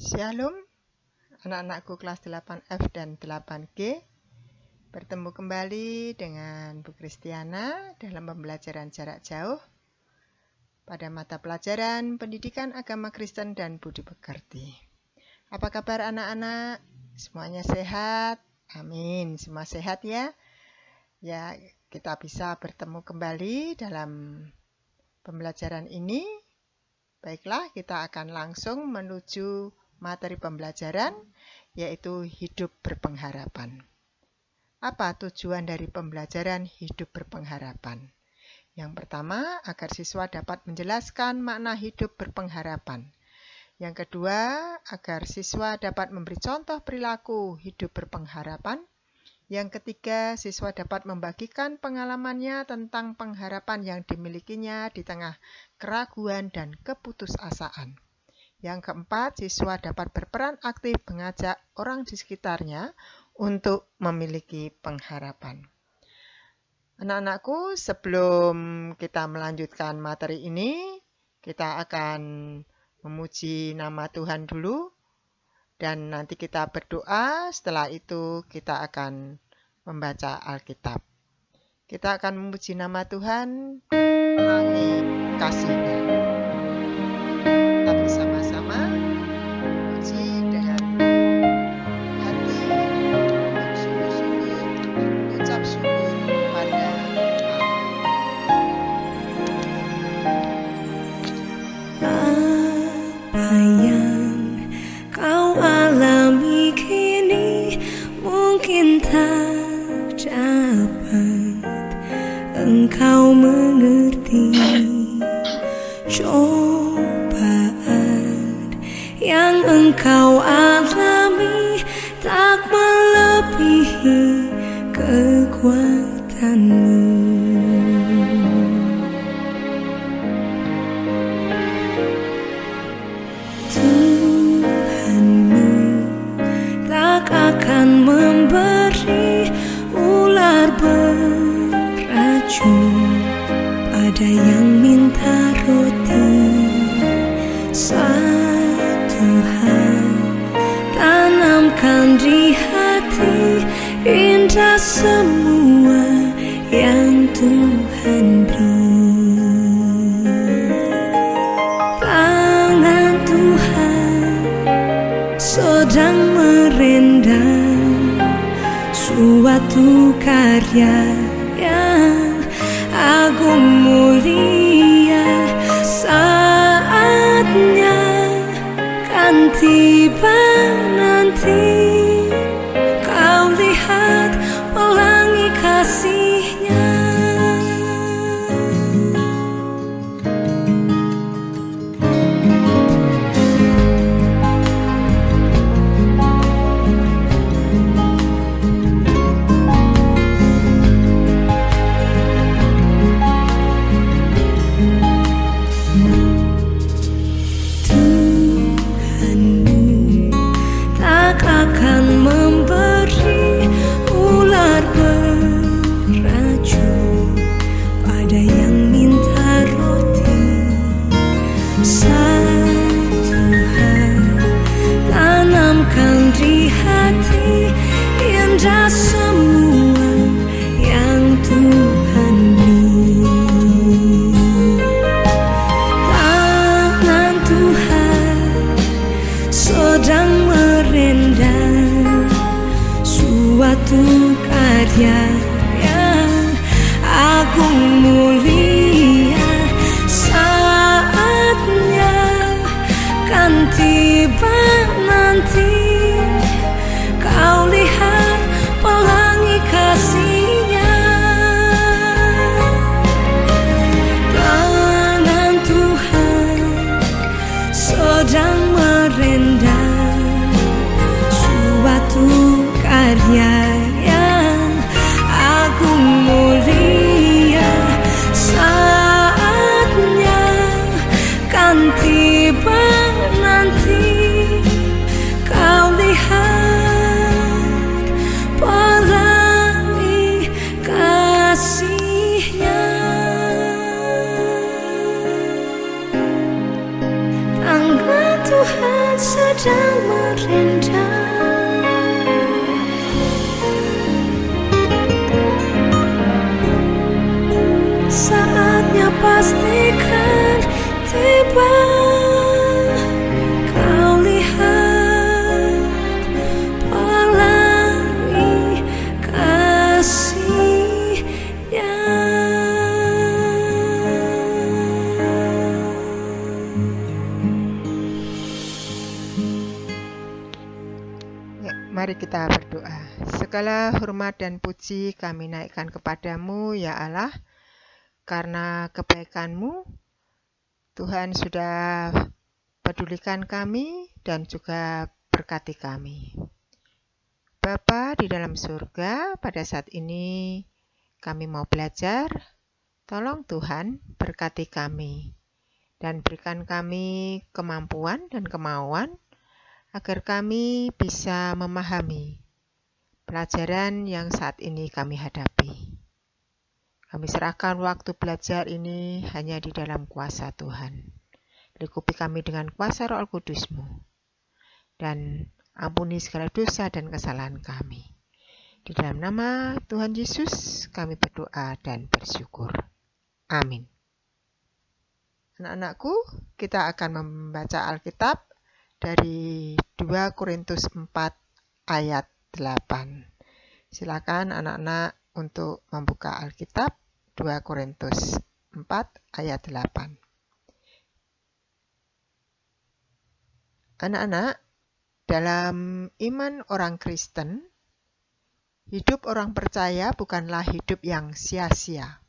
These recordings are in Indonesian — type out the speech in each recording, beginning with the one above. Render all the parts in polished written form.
Shalom, anak-anakku kelas 8F dan 8G. Bertemu kembali dengan Bu Kristiana dalam pembelajaran jarak jauh pada mata pelajaran Pendidikan Agama Kristen dan Budi Pekerti. Apa kabar anak-anak? Semuanya sehat? Amin, semua sehat ya. Ya, kita bisa bertemu kembali dalam pembelajaran ini. Baiklah, kita akan langsung menuju materi pembelajaran, yaitu hidup berpengharapan. Apa tujuan dari pembelajaran hidup berpengharapan? Yang pertama, agar siswa dapat menjelaskan makna hidup berpengharapan. Yang kedua, agar siswa dapat memberi contoh perilaku hidup berpengharapan. Yang ketiga, siswa dapat membagikan pengalamannya tentang pengharapan yang dimilikinya di tengah keraguan dan keputusasaan. Yang keempat, siswa dapat berperan aktif mengajak orang di sekitarnya untuk memiliki pengharapan. Anak-anakku, sebelum kita melanjutkan materi ini, kita akan memuji nama Tuhan dulu. Dan nanti kita berdoa, setelah itu kita akan membaca Alkitab. Kita akan memuji nama Tuhan melalui kasih-Nya. Kita bersama-sama memuji dengan hati yang sungguh-sungguh mengucap syukur kepada Engkau mengerti cobaan yang engkau alami tak melebihi kekuatanmu. Tuhanmu tak akan memberi ular pada yang minta roti. Satu hal tanamkan di hati, indah semua yang Tuhan beri. Tangan Tuhan sedang merendam suatu karya yang agung mulia. Saatnya kan tiba nanti, kau lihat pelangi kasih-Nya. Semua yang Tuhan beri. Tangan Tuhan sedang merendam suatu karya yang agung mulia. Saatnya kan tiba nanti, kau lihat pelangi kasih-Nya. Tangan Tuhan sedang merendam suatu karya yang agung mulia. Saatnya kan tiba nanti, kau lihat pelangi kasih-Nya. Tangan Tuhan sedang merendam. Saatnya pastikan tiba. Kau lihat pelangi kasihnya. Mari kita berdoa. Segala hormat dan puji kami naikkan kepadamu, ya Allah, karena kebaikan-Mu. Tuhan sudah pedulikan kami dan juga berkati kami. Bapa di dalam surga, pada saat ini kami mau belajar. Tolong Tuhan berkati kami dan berikan kami kemampuan dan kemauan agar kami bisa memahami pelajaran yang saat ini kami hadapi. Kami serahkan waktu belajar ini hanya di dalam kuasa Tuhan. Lingkupi kami dengan kuasa Roh Kudus-Mu. Dan ampuni segala dosa dan kesalahan kami. Di dalam nama Tuhan Yesus kami berdoa dan bersyukur. Amin. Anak-anakku, kita akan membaca Alkitab dari 2 Korintus 4 ayat 8. Silakan anak-anak untuk membuka Alkitab 2 Korintus 4 ayat 8. Anak-anak, dalam iman orang Kristen, hidup orang percaya bukanlah hidup yang sia-sia,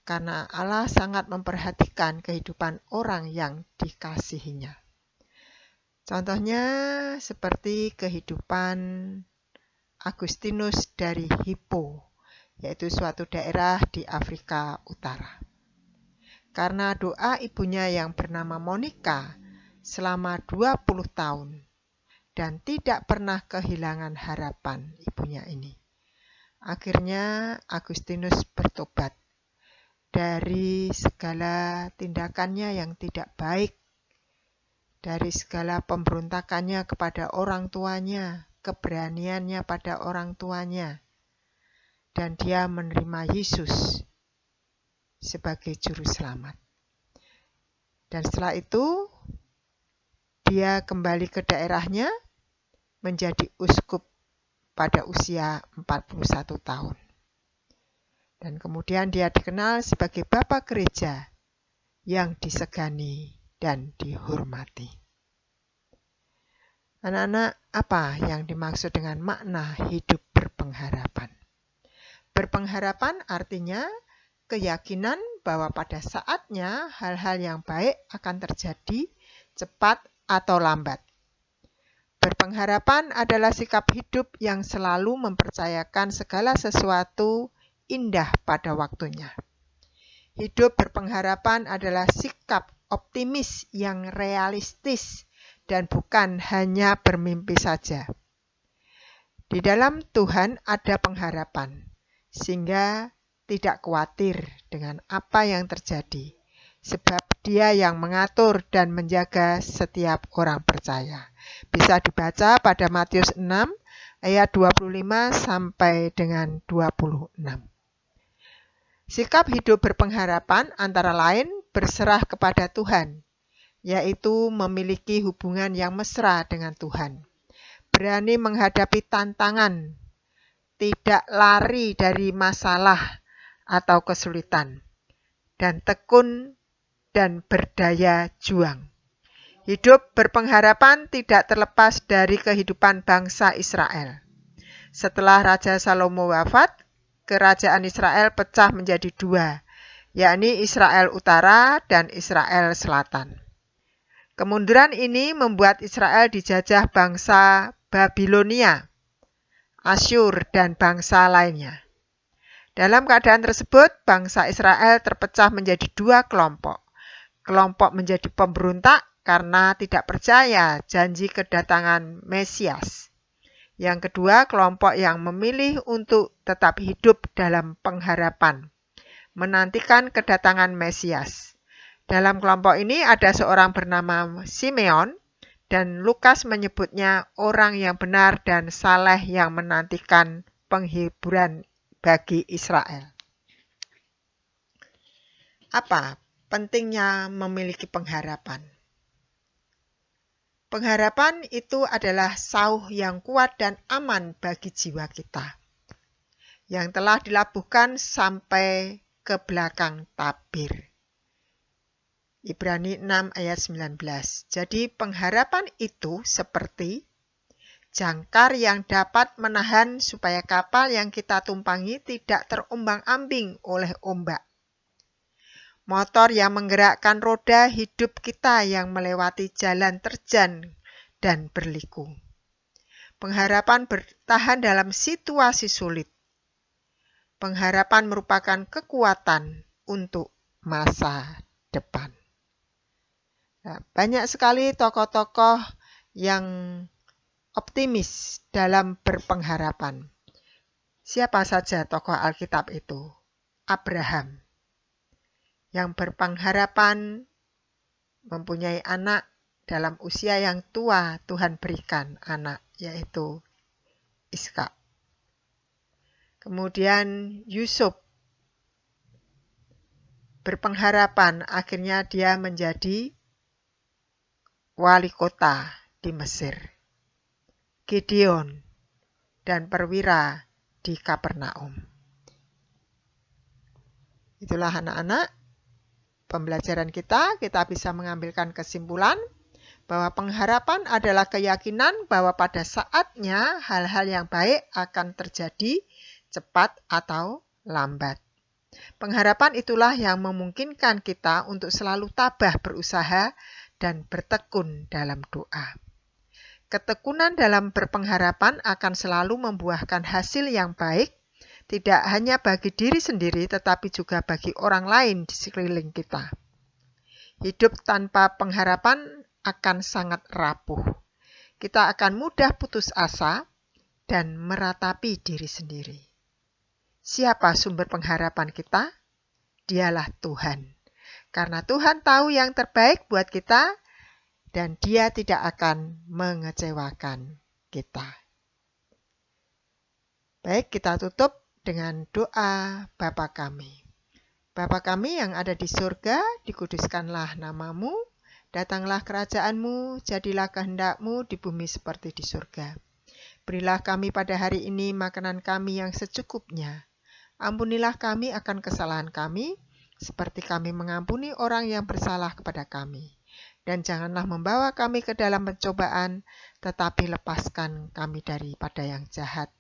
karena Allah sangat memperhatikan kehidupan orang yang dikasihinya. Contohnya seperti kehidupan Agustinus dari Hippo, yaitu suatu daerah di Afrika Utara. Karena doa ibunya yang bernama Monica selama 20 tahun dan tidak pernah kehilangan harapan ibunya ini. Akhirnya Agustinus bertobat dari segala tindakannya yang tidak baik, dari segala pemberontakannya kepada orang tuanya, keberaniannya pada orang tuanya, dan dia menerima Yesus sebagai juru selamat. Dan setelah itu, dia kembali ke daerahnya menjadi uskup pada usia 41 tahun. Dan kemudian dia dikenal sebagai Bapak Gereja yang disegani dan dihormati. Anak-anak, apa yang dimaksud dengan makna hidup berpengharapan? Berpengharapan artinya keyakinan bahwa pada saatnya hal-hal yang baik akan terjadi cepat atau lambat. Berpengharapan adalah sikap hidup yang selalu mempercayakan segala sesuatu indah pada waktunya. Hidup berpengharapan adalah sikap optimis yang realistis dan bukan hanya bermimpi saja. Di dalam Tuhan ada pengharapan, sehingga tidak khawatir dengan apa yang terjadi, sebab Dia yang mengatur dan menjaga setiap orang percaya. Bisa dibaca pada Matius 6 ayat 25 sampai dengan 26. Sikap hidup berpengharapan antara lain berserah kepada Tuhan, yaitu memiliki hubungan yang mesra dengan Tuhan, berani menghadapi tantangan, tidak lari dari masalah atau kesulitan, dan tekun dan berdaya juang. Hidup berpengharapan tidak terlepas dari kehidupan bangsa Israel. Setelah Raja Salomo wafat, kerajaan Israel pecah menjadi dua, yakni Israel Utara dan Israel Selatan. Kemunduran ini membuat Israel dijajah bangsa Babilonia, Asyur, dan bangsa lainnya. Dalam keadaan tersebut, bangsa Israel terpecah menjadi dua kelompok. Kelompok menjadi pemberontak karena tidak percaya janji kedatangan Mesias. Yang kedua, kelompok yang memilih untuk tetap hidup dalam pengharapan, menantikan kedatangan Mesias. Dalam kelompok ini ada seorang bernama Simeon dan Lukas menyebutnya orang yang benar dan saleh yang menantikan penghiburan bagi Israel. Apa pentingnya memiliki pengharapan? Pengharapan itu adalah sauh yang kuat dan aman bagi jiwa kita, yang telah dilabuhkan sampai ke belakang tabir. Ibrani 6 ayat 19. Jadi pengharapan itu seperti jangkar yang dapat menahan supaya kapal yang kita tumpangi tidak terombang-ambing oleh ombak. Motor yang menggerakkan roda hidup kita yang melewati jalan terjal dan berliku. Pengharapan bertahan dalam situasi sulit. Pengharapan merupakan kekuatan untuk masa depan. Nah, banyak sekali tokoh-tokoh yang optimis dalam berpengharapan. Siapa saja tokoh Alkitab itu? Abraham, yang berpengharapan mempunyai anak dalam usia yang tua, Tuhan berikan anak, yaitu Ishak. Kemudian Yusuf berpengharapan, akhirnya dia menjadi wali kota di Mesir. Gideon dan perwira di Kapernaum. Itulah anak-anak, pembelajaran kita bisa mengambilkan kesimpulan bahwa pengharapan adalah keyakinan bahwa pada saatnya hal-hal yang baik akan terjadi cepat atau lambat. Pengharapan itulah yang memungkinkan kita untuk selalu tabah berusaha dan bertekun dalam doa. Ketekunan dalam berpengharapan akan selalu membuahkan hasil yang baik, tidak hanya bagi diri sendiri tetapi juga bagi orang lain di sekeliling kita. Hidup tanpa pengharapan akan sangat rapuh. Kita akan mudah putus asa dan meratapi diri sendiri. Siapa sumber pengharapan kita? Dialah Tuhan. Karena Tuhan tahu yang terbaik buat kita dan Dia tidak akan mengecewakan kita. Baik, kita tutup dengan doa Bapa kami. Bapa kami yang ada di surga, dikuduskanlah namamu, datanglah kerajaan-Mu, jadilah kehendak-Mu di bumi seperti di surga. Berilah kami pada hari ini makanan kami yang secukupnya. Ampunilah kami akan kesalahan kami, seperti kami mengampuni orang yang bersalah kepada kami. Dan janganlah membawa kami ke dalam pencobaan, tetapi lepaskan kami daripada yang jahat.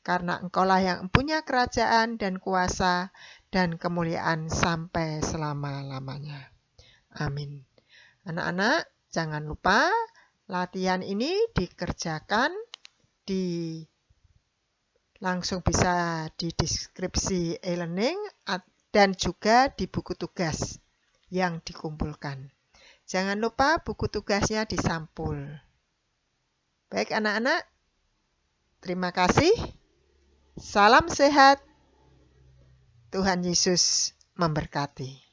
Karena Engkaulah yang punya kerajaan dan kuasa dan kemuliaan sampai selama-lamanya. Amin. Anak-anak, jangan lupa latihan ini dikerjakan langsung bisa di deskripsi e-learning dan juga di buku tugas yang dikumpulkan. Jangan lupa buku tugasnya disampul. Baik anak-anak, terima kasih. Salam sehat. Tuhan Yesus memberkati.